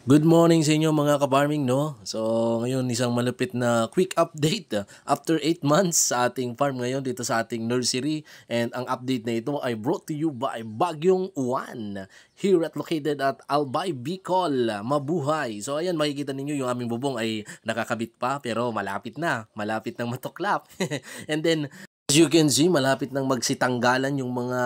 Good morning sa inyo mga ka-farming, no? So, ngayon isang malupit na quick update after 8 months sa ating farm ngayon dito sa ating nursery, and ang update na ito ay brought to you by Bagyong Uwan here at located at Albay, Bicol. Mabuhay! So, ayan, makikita ninyo yung aming bubong ay nakakabit pa pero malapit nang matuklap. And then as you can see, malapit nang magsitanggalan yung mga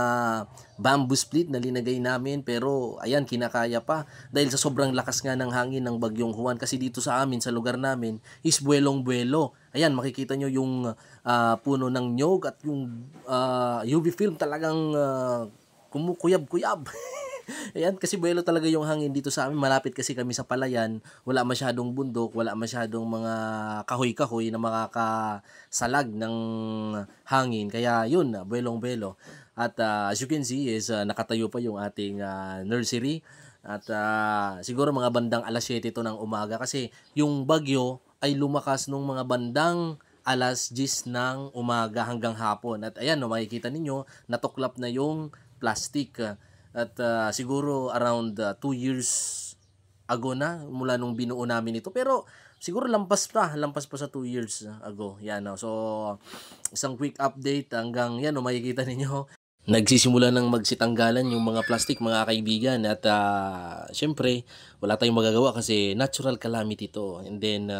bamboo split na linagay namin, pero ayan, kinakaya pa dahil sa sobrang lakas nga ng hangin ng Bagyong Juan, kasi dito sa amin, sa lugar namin is buwelong-buwelo. Ayan, makikita nyo yung puno ng nyog at yung UV film talagang kumukuyab-kuyab. Ayan, kasi buwelo talaga yung hangin dito sa amin. Malapit kasi kami sa palayan. Wala masyadong bundok, wala masyadong mga kahoy-kahoy na makakasalag ng hangin. Kaya yun, buwelong-buwelo. At as you can see is nakatayo pa yung ating nursery. At siguro mga bandang alas 7 ito ng umaga, kasi yung bagyo ay lumakas nung mga bandang alas 10 ng umaga hanggang hapon. At ayan, no, makikita ninyo, natuklap na yung plastic. At siguro around 2 years ago na mula nung binuo namin ito. Pero siguro lampas pa sa 2 years ago. Yan, no. So, isang quick update hanggang yan, no, makikita ninyo. Nagsisimula ng magsitanggalan yung mga plastic, mga kaibigan, at syempre wala tayong magagawa kasi natural calamity to. And then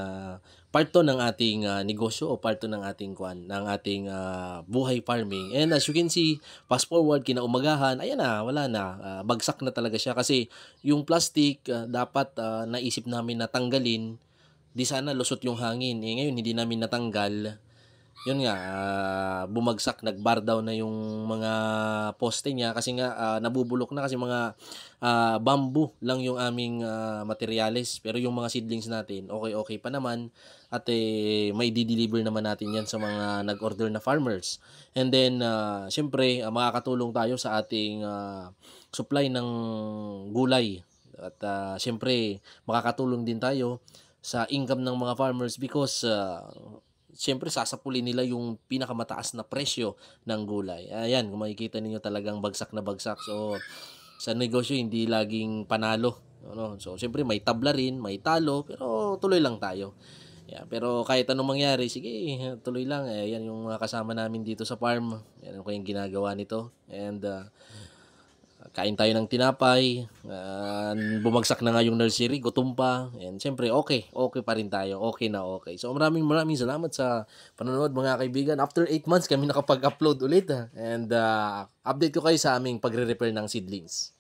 part to ng ating negosyo, o part to ng ating buhay farming. And as you can see, fast forward kinaumagahan, ayan na, wala na, bagsak na talaga siya, kasi yung plastic dapat naisip namin na tanggalin, di sana lusot yung hangin. Ngayon hindi namin natanggal. Yun nga, bumagsak, nag-bar down na yung mga poste niya, kasi nga nabubulok na, kasi mga bamboo lang yung aming materyales. Pero yung mga seedlings natin, okay pa naman, at may di-deliver naman natin yan sa mga nag-order na farmers. And then, syempre, makakatulong tayo sa ating supply ng gulay. At syempre, makakatulong din tayo sa income ng mga farmers, because siyempre sasapulin nila yung pinakamataas na presyo ng gulay. Ayan, kung makikita ninyo, talagang bagsak na bagsak. So, sa negosyo, hindi laging panalo. Ano? So, siyempre may tabla rin, may talo, pero tuloy lang tayo. Yeah, pero kahit anong mangyari, sige, tuloy lang. Yan yung mga kasama namin dito sa farm. Yan ko yung ginagawa nito. And kain tayo ng tinapay, bumagsak na nga yung nursery, gutom pa, and syempre okay pa rin tayo, okay na okay. So maraming salamat sa panonood mga kaibigan. After 8 months kami nakapag-upload ulit, and update ko kayo sa aming pagre-repair ng seedlings.